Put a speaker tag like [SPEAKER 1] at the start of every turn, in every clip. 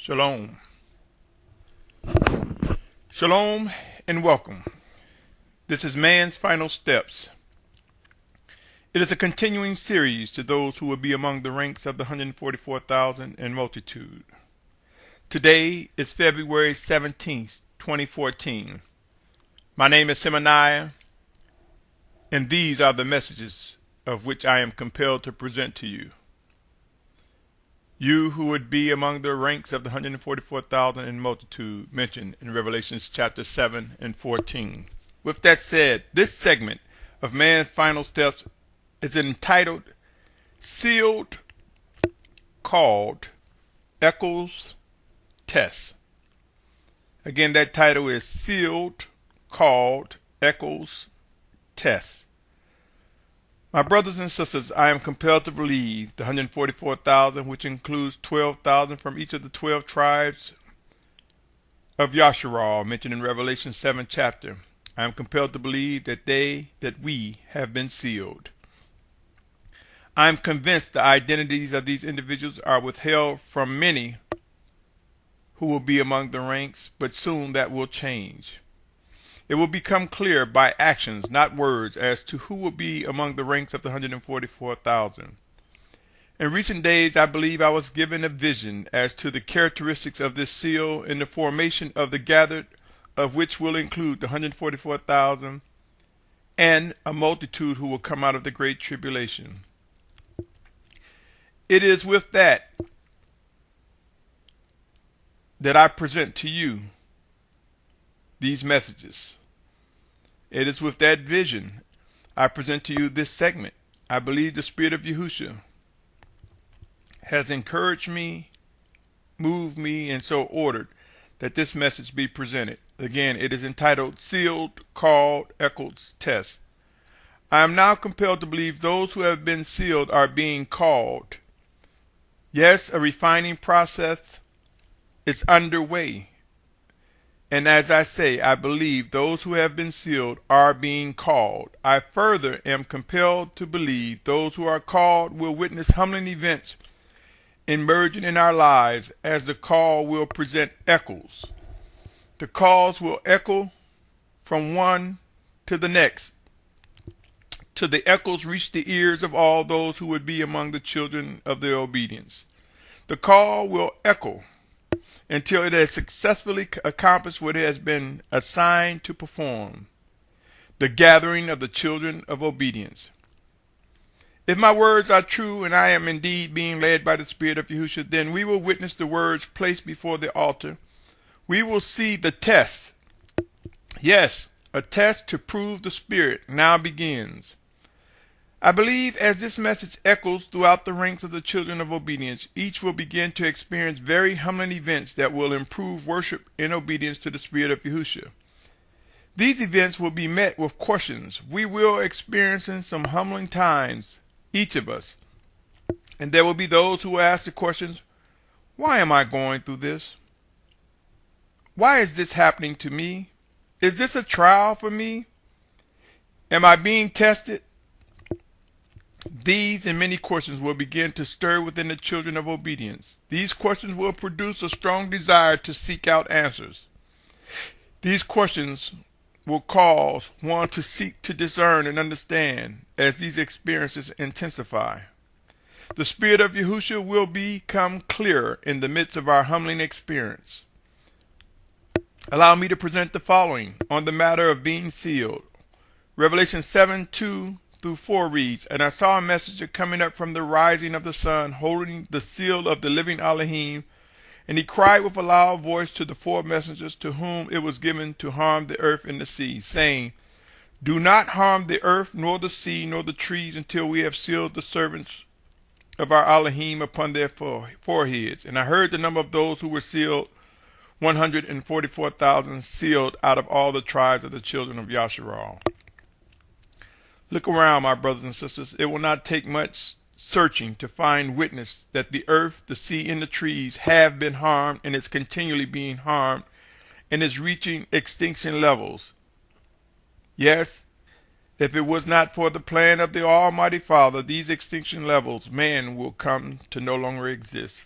[SPEAKER 1] Shalom. Shalom and welcome. This is Man's Final Steps. It is a continuing series to those who will be among the ranks of the 144,000 in multitude. Today is February 17th, 2014. My name is Symmanayah, and these are the messages of which I am compelled to present to you. You who would be among the ranks of the 144,000 in multitude mentioned in Revelations chapter 7 and 14. With that said, this segment of Man's Final Steps is entitled Sealed, Called, Echoes, Test. Again, that title is Sealed, Called, Echoes, Test. My brothers and sisters, I am compelled to believe the 144,000, which includes 12,000 from each of the 12 tribes of Yasharal, mentioned in Revelation 7 chapter. I am compelled to believe that we have been sealed. I am convinced the identities of these individuals are withheld from many who will be among the ranks, but soon that will change. It will become clear by actions, not words, as to who will be among the ranks of the 144,000. In recent days, I believe I was given a vision as to the characteristics of this seal in the formation of the gathered, of which will include the 144,000 and a multitude who will come out of the great tribulation. It is with that I present to you these messages. It is with that vision I present to you this segment. I believe the Spirit of Yahushua has encouraged me, moved me, and so ordered that this message be presented. Again, it is entitled Sealed, Called, Echoes, Test. I am now compelled to believe those who have been sealed are being called. Yes, a refining process is underway. And as I say, I believe those who have been sealed are being called. I further am compelled to believe those who are called will witness humbling events emerging in our lives as the call will present echoes. The calls will echo from one to the next, till the echoes reach the ears of all those who would be among the children of their obedience. The call will echo until it has successfully accomplished what it has been assigned to perform, the gathering of the children of obedience. If my words are true and I am indeed being led by the Spirit of Yahushua, then we will witness the words placed before the altar. We will see the test. Yes, a test to prove the Spirit now begins. I believe as this message echoes throughout the ranks of the children of obedience, each will begin to experience very humbling events that will improve worship in obedience to the Spirit of Yahushua. These events will be met with questions. We will experience some humbling times, each of us. And there will be those who will ask the questions, why am I going through this? Why is this happening to me? Is this a trial for me? Am I being tested? These and many questions will begin to stir within the children of obedience. These questions will produce a strong desire to seek out answers. These questions will cause one to seek to discern and understand as these experiences intensify. The Spirit of Yahushua will become clearer in the midst of our humbling experience. Allow me to present the following on the matter of being sealed. Revelation 7:2 through 4 reads, And I saw a messenger coming up from the rising of the sun, holding the seal of the living Elohim, and he cried with a loud voice to the 4 messengers to whom it was given to harm the earth and the sea, saying, Do not harm the earth, nor the sea, nor the trees, until we have sealed the servants of our Elohim upon their foreheads. And I heard the number of those who were sealed, 144,000 sealed out of all the tribes of the children of Yasharal. Look around, my brothers and sisters. It will not take much searching to find witness that the earth, the sea, and the trees have been harmed and is continually being harmed and is reaching extinction levels. Yes, if it was not for the plan of the Almighty Father, these extinction levels, man will come to no longer exist.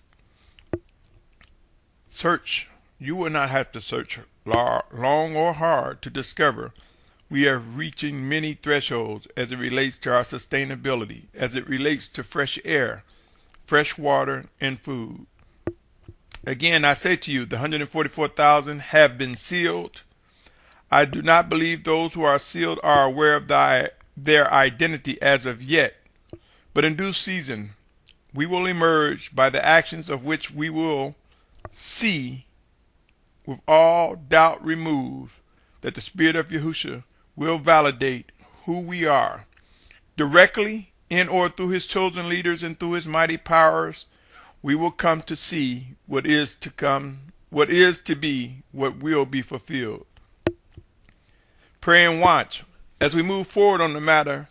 [SPEAKER 1] You will not have to search long or hard to discover we are reaching many thresholds as it relates to our sustainability, as it relates to fresh air, fresh water, and food. Again, I say to you, the 144,000 have been sealed. I do not believe those who are sealed are aware of their identity as of yet, but in due season, we will emerge by the actions of which we will see with all doubt removed that the Spirit of Yahushua will validate who we are directly in or through his chosen leaders and through his mighty powers. We will come to see what is to come, what is to be, what will be fulfilled. Pray and watch as we move forward on the matter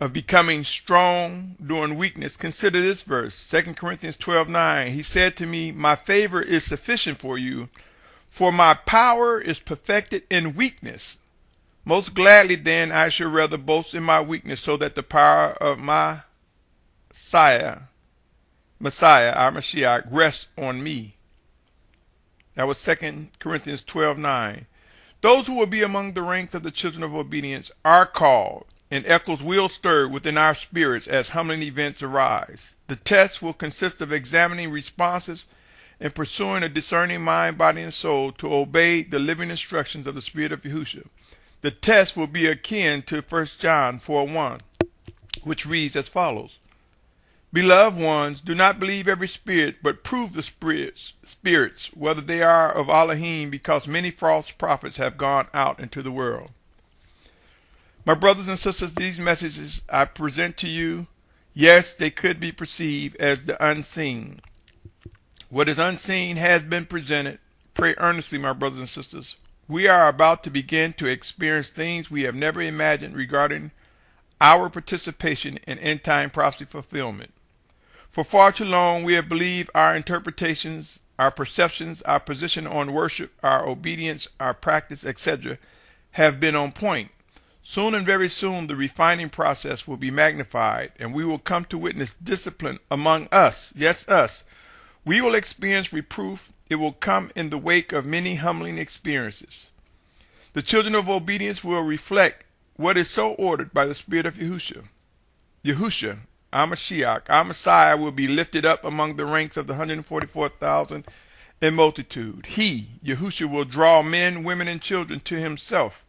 [SPEAKER 1] of becoming strong during weakness. Consider this verse, 2 Corinthians 12:9. He said to me, my favor is sufficient for you, for my power is perfected in weakness. Most gladly then I shall rather boast in my weakness, so that the power of my Messiah, our Mashiach, rests on me. That was 2 Corinthians 12:9. Those who will be among the ranks of the children of obedience are called, and echoes will stir within our spirits as humbling events arise. The test will consist of examining responses and pursuing a discerning mind, body, and soul to obey the living instructions of the Spirit of Yahushua. The test will be akin to 1 John 4:1, which reads as follows. Beloved ones, do not believe every spirit, but prove the spirits, whether they are of Elohim, because many false prophets have gone out into the world. My brothers and sisters, these messages I present to you, yes, they could be perceived as the unseen. What is unseen has been presented. Pray earnestly, my brothers and sisters. We are about to begin to experience things we have never imagined regarding our participation in end-time prophecy fulfillment. For far too long, we have believed our interpretations, our perceptions, our position on worship, our obedience, our practice, etc. have been on point. Soon and very soon, the refining process will be magnified, and we will come to witness discipline among us. Yes, us. We will experience reproof. It will come in the wake of many humbling experiences. The children of obedience will reflect what is so ordered by the Spirit of Yahushua. Yahushua, our Mashiach, our Messiah, will be lifted up among the ranks of the 144,000 in multitude. He, Yahushua, will draw men, women, and children to himself.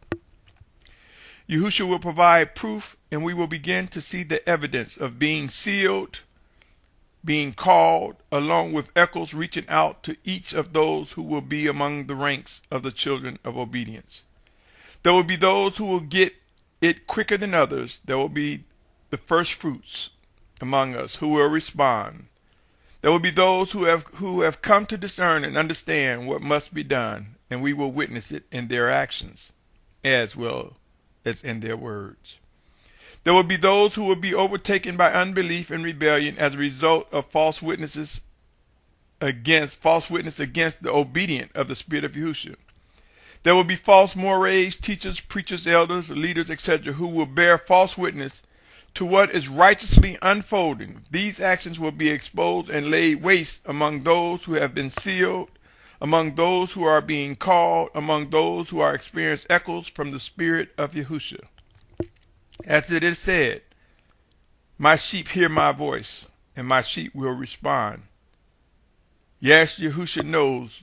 [SPEAKER 1] Yahushua will provide proof, and we will begin to see the evidence of being sealed, being called, along with echoes reaching out to each of those who will be among the ranks of the children of obedience. There will be those who will get it quicker than others. There will be the first fruits among us who will respond. There will be those who have come to discern and understand what must be done, and we will witness it in their actions as well as in their words. There will be those who will be overtaken by unbelief and rebellion as a result of false witness against the obedient of the Spirit of Yahushua. There will be false mores, teachers, preachers, elders, leaders, etc., who will bear false witness to what is righteously unfolding. These actions will be exposed and laid waste among those who have been sealed, among those who are being called, among those who are experiencing echoes from the Spirit of Yahushua. As it is said, my sheep hear my voice, and my sheep will respond. Yes, Yahushua knows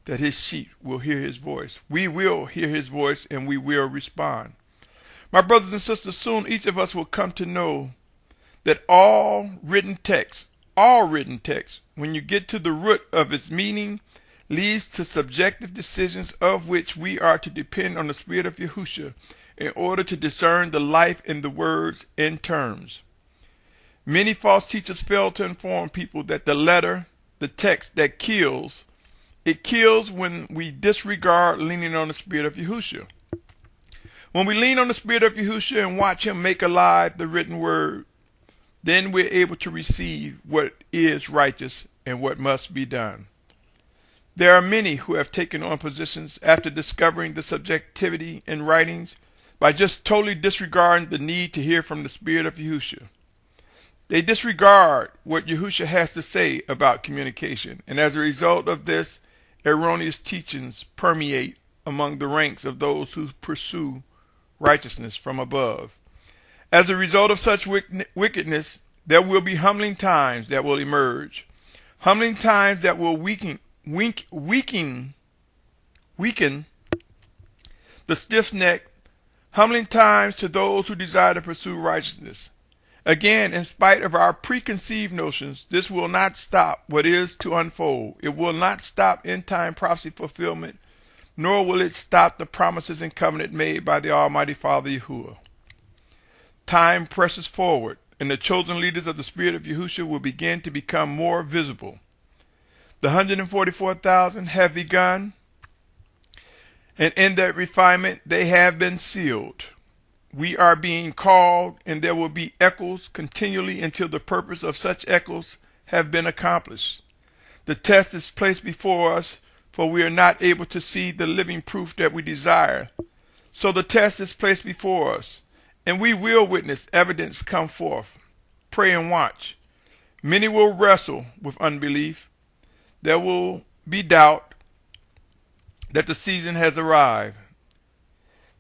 [SPEAKER 1] that his sheep will hear his voice. We will hear his voice, and we will respond. My brothers and sisters, soon each of us will come to know that all written text, when you get to the root of its meaning, leads to subjective decisions of which we are to depend on the Spirit of Yahushua in order to discern the life in the words and terms. Many false teachers fail to inform people that the text that kills, it kills when we disregard leaning on the Spirit of Yahushua. When we lean on the Spirit of Yahushua and watch him make alive the written word, then we're able to receive what is righteous and what must be done. There are many who have taken on positions after discovering the subjectivity in writings by just totally disregarding the need to hear from the Spirit of Yahushua. They disregard what Yahushua has to say about communication, and as a result of this, erroneous teachings permeate among the ranks of those who pursue righteousness from above. As a result of such wickedness, there will be humbling times that will emerge, humbling times that will weaken the stiff-necked, humbling times to those who desire to pursue righteousness. Again, in spite of our preconceived notions, this will not stop what is to unfold. It will not stop end-time prophecy fulfillment, nor will it stop the promises and covenant made by the Almighty Father Yahuwah. Time presses forward, and the chosen leaders of the Spirit of Yahushua will begin to become more visible. The 144,000 have begun, and in that refinement they have been sealed. We are being called, and there will be echoes continually until the purpose of such echoes have been accomplished. The test is placed before us, for we are not able to see the living proof that we desire. So the test is placed before us, and we will witness evidence come forth. Pray and watch. Many will wrestle with unbelief. There will be doubt that the season has arrived.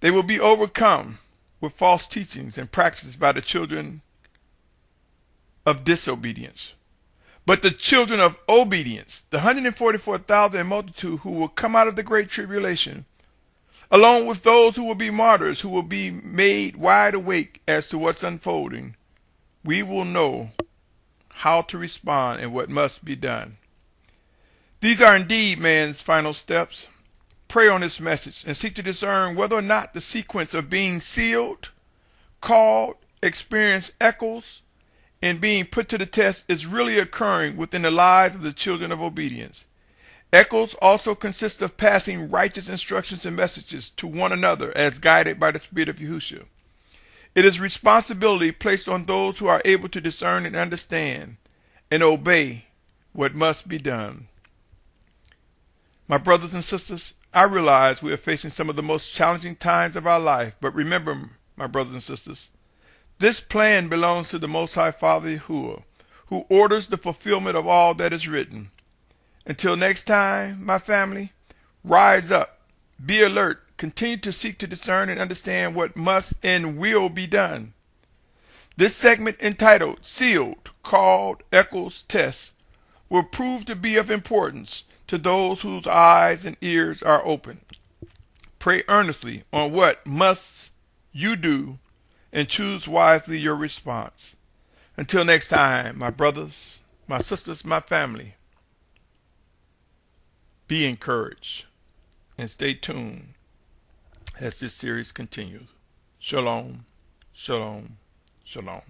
[SPEAKER 1] They will be overcome with false teachings and practices by the children of disobedience. But the children of obedience, the 144,000 multitude who will come out of the great tribulation, along with those who will be martyrs, who will be made wide awake as to what's unfolding, we will know how to respond and what must be done. These are indeed man's final steps. Pray on this message and seek to discern whether or not the sequence of being sealed, called, experience echoes, and being put to the test is really occurring within the lives of the children of obedience. Echoes also consist of passing righteous instructions and messages to one another as guided by the Spirit of Yahushua. It is responsibility placed on those who are able to discern and understand and obey what must be done. My brothers and sisters, I realize we are facing some of the most challenging times of our life, but remember, my brothers and sisters, this plan belongs to the Most High Father Yahuwah, who orders the fulfillment of all that is written. Until next time, my family, rise up, be alert, continue to seek to discern and understand what must and will be done. This segment entitled Sealed, Called, Echoes, Test will prove to be of importance to those whose eyes and ears are open. Pray earnestly on what must you do and choose wisely your response. Until next time, my brothers, my sisters, my family, be encouraged and stay tuned as this series continues. Shalom, shalom, shalom.